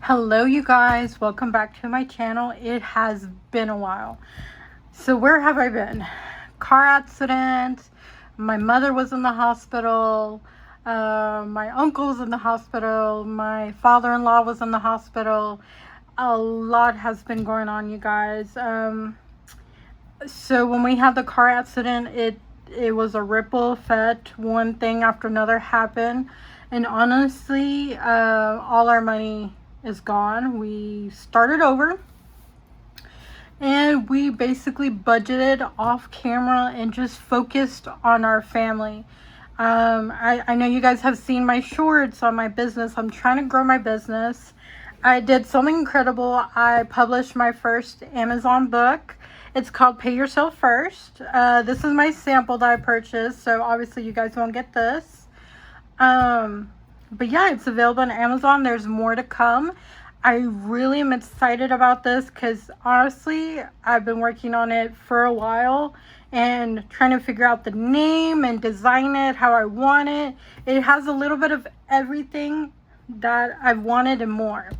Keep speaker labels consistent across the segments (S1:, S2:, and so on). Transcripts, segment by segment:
S1: Hello, you guys. Welcome back to my channel. It has been a while. So, where have I been? Car accident. My mother was in the hospital. My uncle was in the hospital. My father-in-law was in the hospital. A lot has been going on, you guys. So when we had the car accident, it was a ripple effect. One thing after another happened, and honestly, all our money is gone. We started over, and we basically budgeted off camera and just focused on our family. I know you guys have seen my shorts on my business. I'm trying to grow my business. I did something incredible. I published my first Amazon book. It's called Pay Yourself First. This is my sample that I purchased, so obviously you guys won't get this. But yeah, it's available on Amazon. There's more to come. I really am excited about this because honestly, I've been working on it for a while and trying to figure out the name and design it how I want it. It has a little bit of everything that I've wanted and more.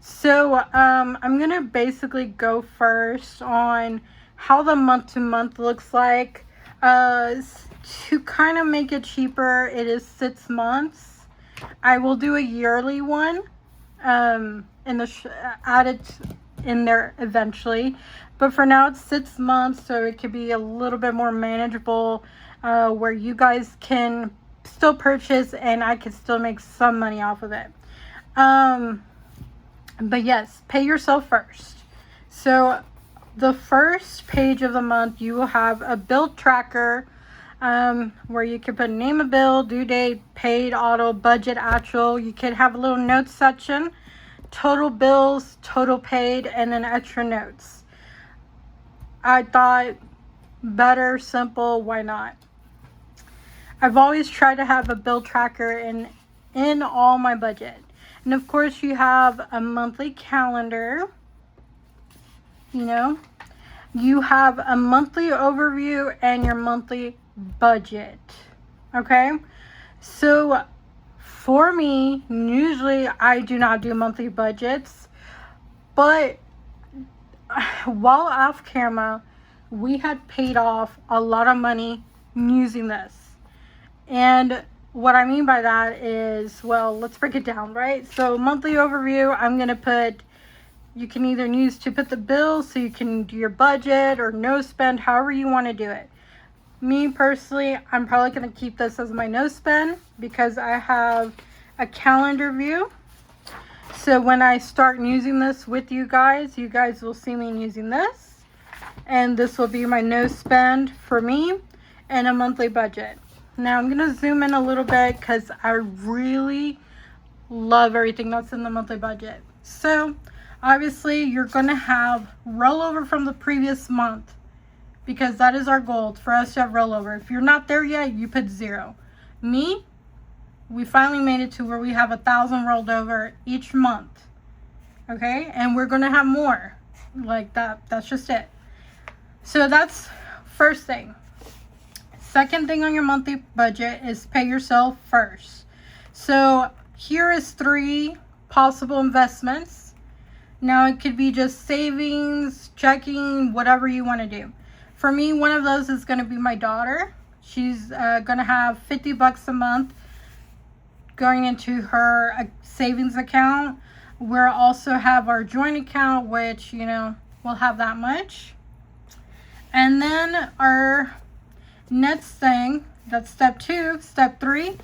S1: So I'm gonna basically go first on how the month to month looks like. To kind of make it cheaper, it is 6 months. I will do a yearly one, add it in there eventually, but for now it's 6 months, so it could be a little bit more manageable, where you guys can still purchase and I could still make some money off of it. But yes, pay yourself first. So the first page of the month, you will have a bill tracker, where you can put name of bill, due date, paid, auto, budget, actual. You could have a little notes section, total bills, total paid, and then extra notes. I thought better, simple, why not? I've always tried to have a bill tracker in all my budget. And of course you have a monthly calendar. You have a monthly overview and your monthly budget. Okay? So for me, usually I do not do monthly budgets, but while off camera, we had paid off a lot of money using this. And what I mean by that is, well, let's break it down, right? So monthly overview, I'm going to put, you can either use to put the bills so you can do your budget or no spend, however you want to do it. Me personally, I'm probably going to keep this as my no spend because I have a calendar view. So when I start using this with you guys will see me using this. And this will be my no spend for me and a monthly budget. Now I'm going to zoom in a little bit because I really love everything that's in the monthly budget. So obviously you're going to have rollover from the previous month because that is our goal, for us to have rollover. If you're not there yet, you put 0. Me, we finally made it to where we have 1,000 rolled over each month. Okay? And we're going to have more like that. That's just it. So that's first thing. Second thing on your monthly budget is pay yourself first. So here is 3 possible investments. Now it could be just savings, checking, whatever you want to do. For me, one of those is going to be my daughter. She's going to have $50 a month going into her savings account. We'll also have our joint account, which, we'll have that much. And then our next thing, that's step 2. Step 3,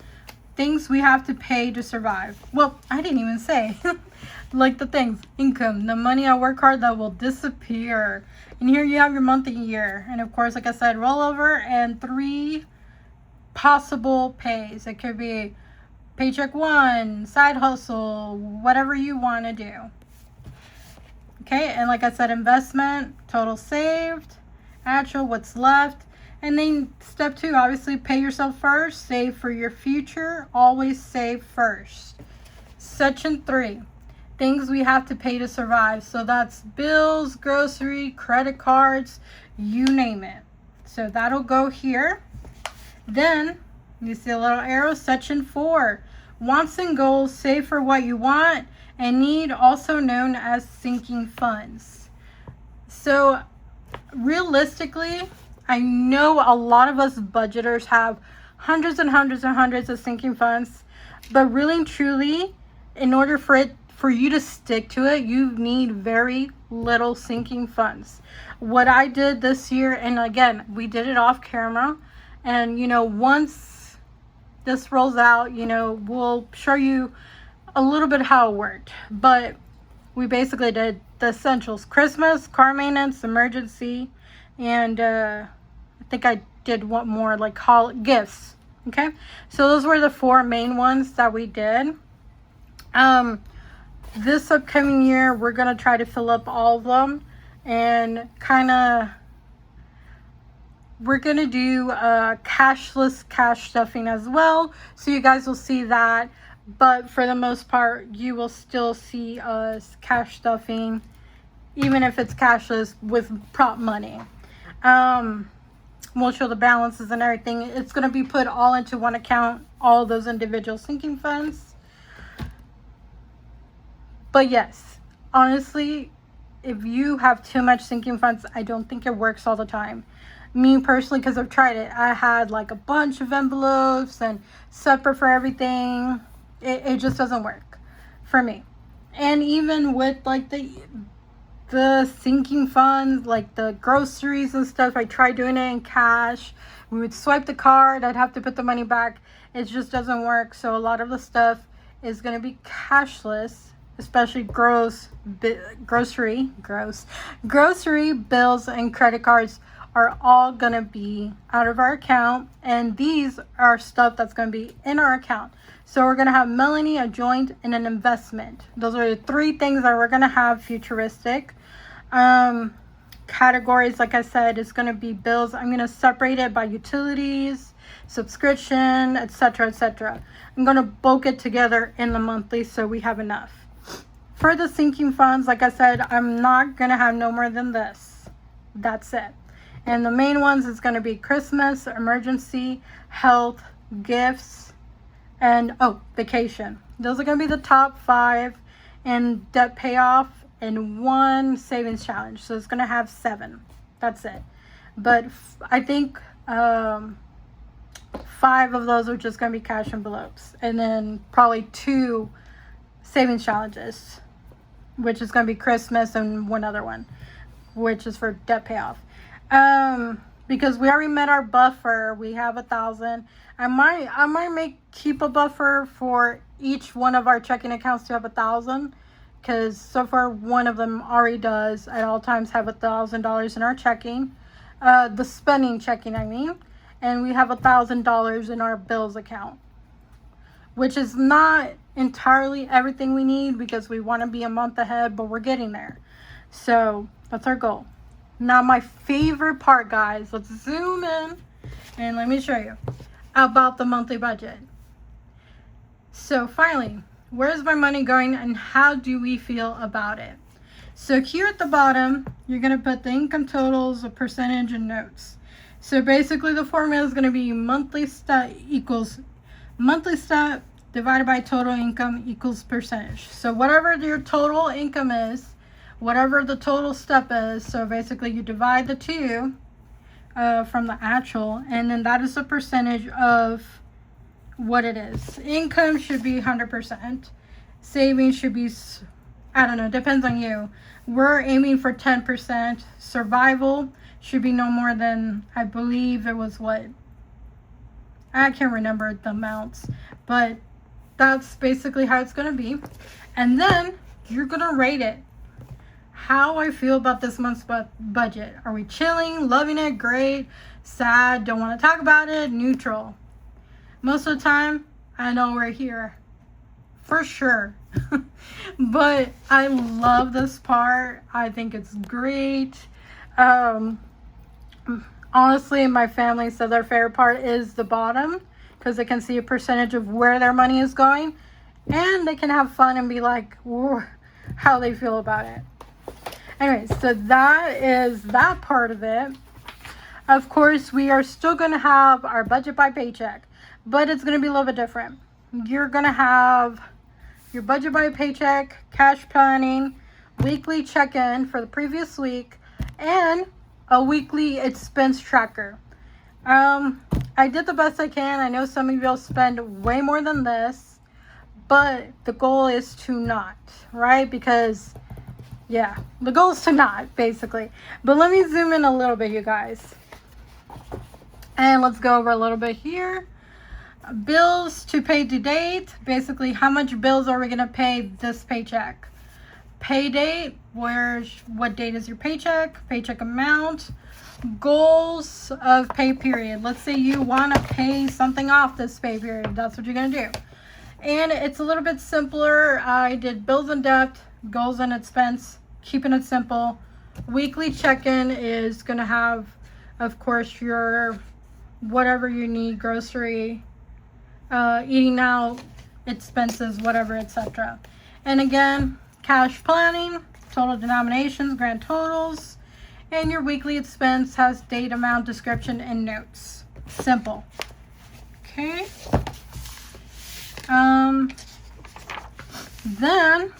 S1: things we have to pay to survive. Well, I didn't even say. Like the things, income, the money I work hard that will disappear. And here you have your month and year. And of course, like I said, rollover and 3 possible pays. It could be paycheck 1, side hustle, whatever you want to do. Okay, and like I said, investment, total saved, actual, what's left. And then step 2, obviously pay yourself first, save for your future, always save first. Section 3, things we have to pay to survive. So that's bills, grocery, credit cards, you name it. So that'll go here. Then you see a little arrow, section 4, wants and goals, save for what you want a need also known as sinking funds. So realistically, I know a lot of us budgeters have hundreds and hundreds and hundreds of sinking funds, but really and truly, in order for you to stick to it, you need very little sinking funds. What I did this year, and again, we did it off camera, and once this rolls out, we'll show you a little bit how it worked. But we basically did the essentials: Christmas, car maintenance, emergency, and I think I did one more, like gifts. Okay, so those were the 4 main ones that we did. This upcoming year, we're gonna try to fill up all of them, and we're gonna do cashless cash stuffing as well, so you guys will see that. But for the most part, you will still see us cash stuffing, even if it's cashless with prop money. We'll show the balances and everything. It's going to be put all into one account, all those individual sinking funds. But yes, honestly, if you have too much sinking funds, I don't think it works all the time. Me personally, because I've tried it, I had like a bunch of envelopes and separate for everything. It just doesn't work for me. And even with like the sinking funds, like the groceries and stuff, I tried doing it in cash. We would swipe the card, I'd have to put the money back. It just doesn't work. So a lot of the stuff is going to be cashless, especially grocery bills and credit cards are all going to be out of our account, and these are stuff that's going to be in our account. So we're going to have Melanie, a joint, and an investment. Those are the 3 things that we're going to have futuristic. Categories, like I said, is going to be bills. I'm going to separate it by utilities, subscription, etc., etc. I'm going to bulk it together in the monthly so we have enough. For the sinking funds, like I said, I'm not going to have no more than this. That's it. And the main ones is going to be Christmas, emergency, health, gifts, and vacation. Those are going to be the top 5, and debt payoff, and 1 savings challenge. So it's going to have 7. That's it. But I think 5 of those are just going to be cash envelopes, and then probably 2 savings challenges, which is going to be Christmas, and 1 other one, which is for debt payoff. Because we already met our buffer. We have 1,000. I might keep a buffer for each one of our checking accounts to have 1,000, because so far one of them already does at all times have $1,000 in our checking, the spending checking, I mean, and we have $1,000 in our bills account, which is not entirely everything we need because we want to be a month ahead, but we're getting there. So that's our goal. Now my favorite part, guys, let's zoom in and let me show you about the monthly budget. So finally, where's my money going and how do we feel about it? So here at the bottom, you're going to put the income totals, a percentage, and notes. So basically the formula is going to be monthly stat equals monthly stat divided by total income equals percentage. So whatever your total income is, whatever the total step is, so basically you divide the 2 from the actual, and then that is the percentage of what it is. Income should be 100%. Savings should be, I don't know, depends on you. We're aiming for 10%. Survival should be no more than, I believe it was what? I can't remember the amounts, but that's basically how it's going to be. And then you're going to rate it. How I feel about this month's budget. Are we chilling, loving it, great, sad, don't want to talk about it, neutral? Most of the time, I know we're here. For sure. But I love this part. I think it's great. Honestly, my family said their favorite part is the bottom, because they can see a percentage of where their money is going, and they can have fun and be like, how they feel about it. Anyway, so that is that part of it. Of course, we are still going to have our budget by paycheck, but it's going to be a little bit different. You're going to have your budget by paycheck, cash planning, weekly check-in for the previous week, and a weekly expense tracker. I did the best I can. I know some of you will spend way more than this, but the goal is to not, right? Because, yeah, the goal is to not, basically. But let me zoom in a little bit, you guys. And let's go over a little bit here. Bills to pay to date. Basically, how much bills are we going to pay this paycheck? Pay date. What date is your paycheck? Paycheck amount. Goals of pay period. Let's say you want to pay something off this pay period. That's what you're going to do. And it's a little bit simpler. I did bills and debt, goals and expense, keeping it simple. Weekly check-in is going to have, of course, your whatever you need, grocery, eating out, expenses, whatever, etc. And again, cash planning, total denominations, grand totals. And your weekly expense has date, amount, description, and notes. Simple. Okay. Then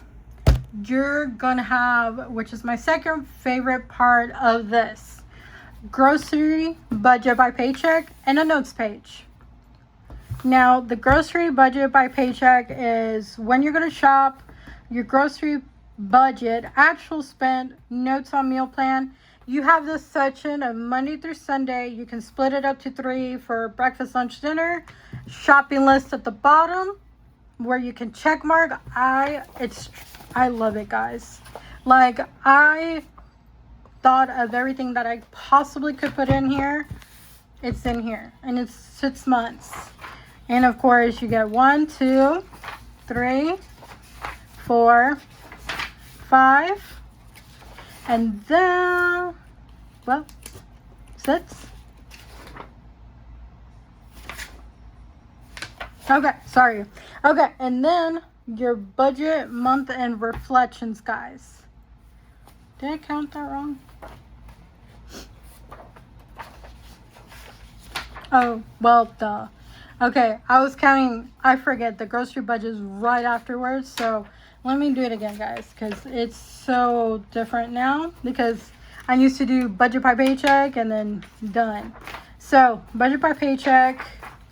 S1: you're gonna have, which is my second favorite part of this, grocery budget by paycheck and a notes page. Now, the grocery budget by paycheck is when you're gonna shop, your grocery budget, actual spend, notes on meal plan. You have this section of Monday through Sunday. You can split it up to 3 for breakfast, lunch, dinner. Shopping list at the bottom where you can check mark. I love it, guys. Like, I thought of everything that I possibly could put in here. It's in here, and it's 6 months. And of course, you get 1, 2, 3, 4, 5. And then, well, 6. Okay, sorry. Okay, and then your budget month and reflections, guys. Did I count that wrong? Oh, well, duh. Okay, I was counting, I forget, the grocery budget is right afterwards, so let me do it again, guys, because it's so different now, because I used to do budget by paycheck and then done. So, budget by paycheck,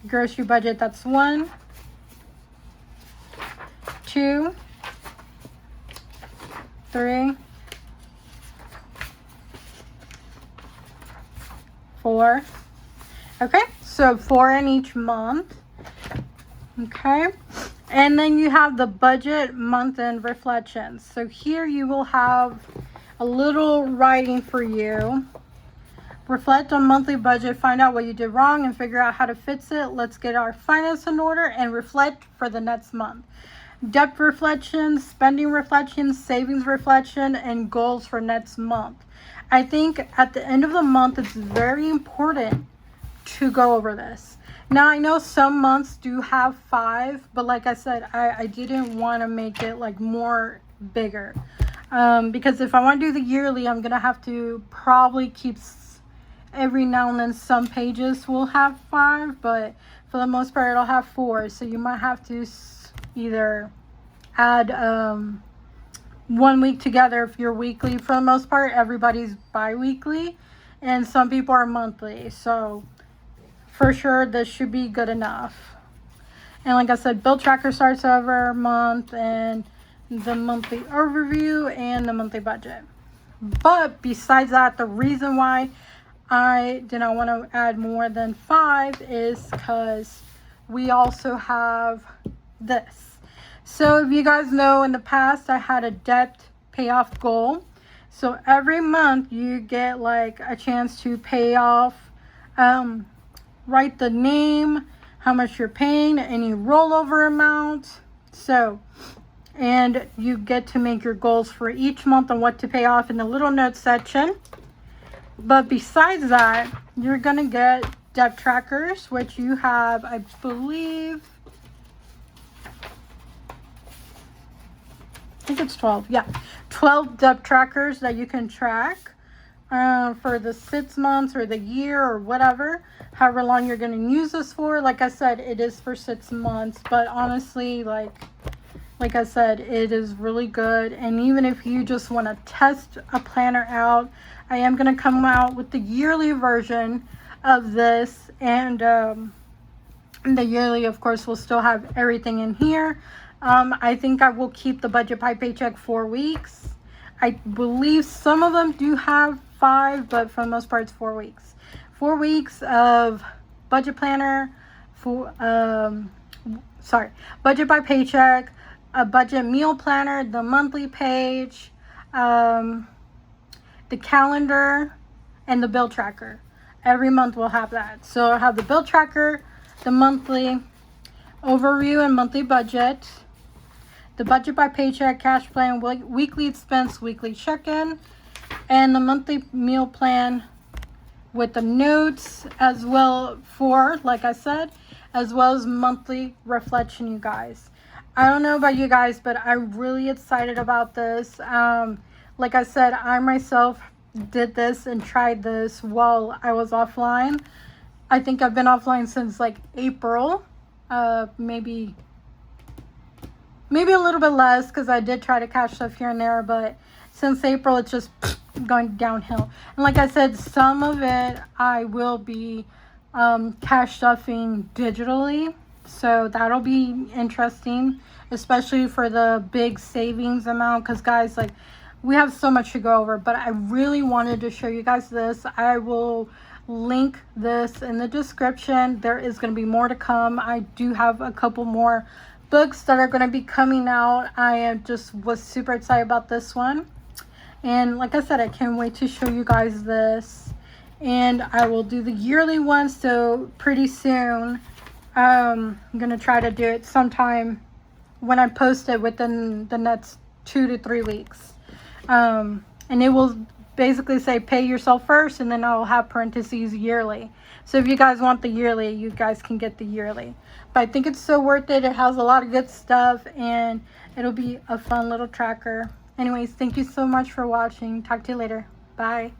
S1: grocery budget, that's 1, 2, 3, 4. Okay, so 4 in each month. Okay. And then you have the budget month end reflections. So here you will have a little writing for you. Reflect on monthly budget, find out what you did wrong and figure out how to fix it. Let's get our finance in order and reflect for the next month. Debt reflections, spending reflections, savings reflection, and goals for next month. I think at the end of the month, it's very important to go over this. Now, I know some months do have 5, but like I said, I didn't want to make it like more bigger. Because if I want to do the yearly, I'm going to have to probably keep every now and then some pages will have 5, but for the most part, it'll have 4. So you might have to either add 1 week together if you're weekly. For the most part, everybody's bi-weekly, and some people are monthly. So for sure, this should be good enough. And like I said, bill tracker starts over month and the monthly overview and the monthly budget. But besides that, the reason why I did not want to add more than 5 is because we also have this. So if you guys know, in the past, I had a debt payoff goal. So every month you get like a chance to pay off, write the name, how much you're paying, any rollover amount. So, and you get to make your goals for each month on what to pay off in the little notes section. But besides that, you're going to get debt trackers, which you have, I believe, I think it's 12. Yeah, 12 debt trackers that you can track for the 6 months or the year or whatever, however long you're going to use this for. Like I said, it is for 6 months, but honestly, like, Like I said, it is really good. And even if you just want to test a planner out, I am going to come out with the yearly version of this. And the yearly, of course, will still have everything in here. I think I will keep the Budget by Paycheck 4 weeks. I believe some of them do have 5, but for the most part, it's 4 weeks. 4 weeks of budget planner, Budget by Paycheck, a budget meal planner, the monthly page, the calendar, and the bill tracker. Every month we'll have that. So I'll have the bill tracker, the monthly overview and monthly budget, the Budget by Paycheck, cash plan, weekly expense, weekly check-in, and the monthly meal plan with the notes as well for, like I said, as well as monthly reflection, you guys. I don't know about you guys, but I'm really excited about this. Like I said, I myself did this and tried this while I was offline. I think I've been offline since like April, maybe a little bit less, because I did try to cash stuff here and there, but since April it's just going downhill. And like I said, some of it I will be cash stuffing digitally, so that'll be interesting, especially for the big savings amount, because guys, like, we have so much to go over. But I really wanted to show you guys this. I will link this in the description. There is going to be more to come. I do have a couple more books that are going to be coming out. I was super excited about this one, and like I said, I can't wait to show you guys this. And I will do the yearly one, so pretty soon. I'm going to try to do it sometime when I post it within the next 2 to 3 weeks. And it will basically say pay yourself first, and then I'll have parentheses yearly. So if you guys want the yearly, you guys can get the yearly. But I think it's so worth it. It has a lot of good stuff, and it'll be a fun little tracker. Anyways, thank you so much for watching. Talk to you later. Bye.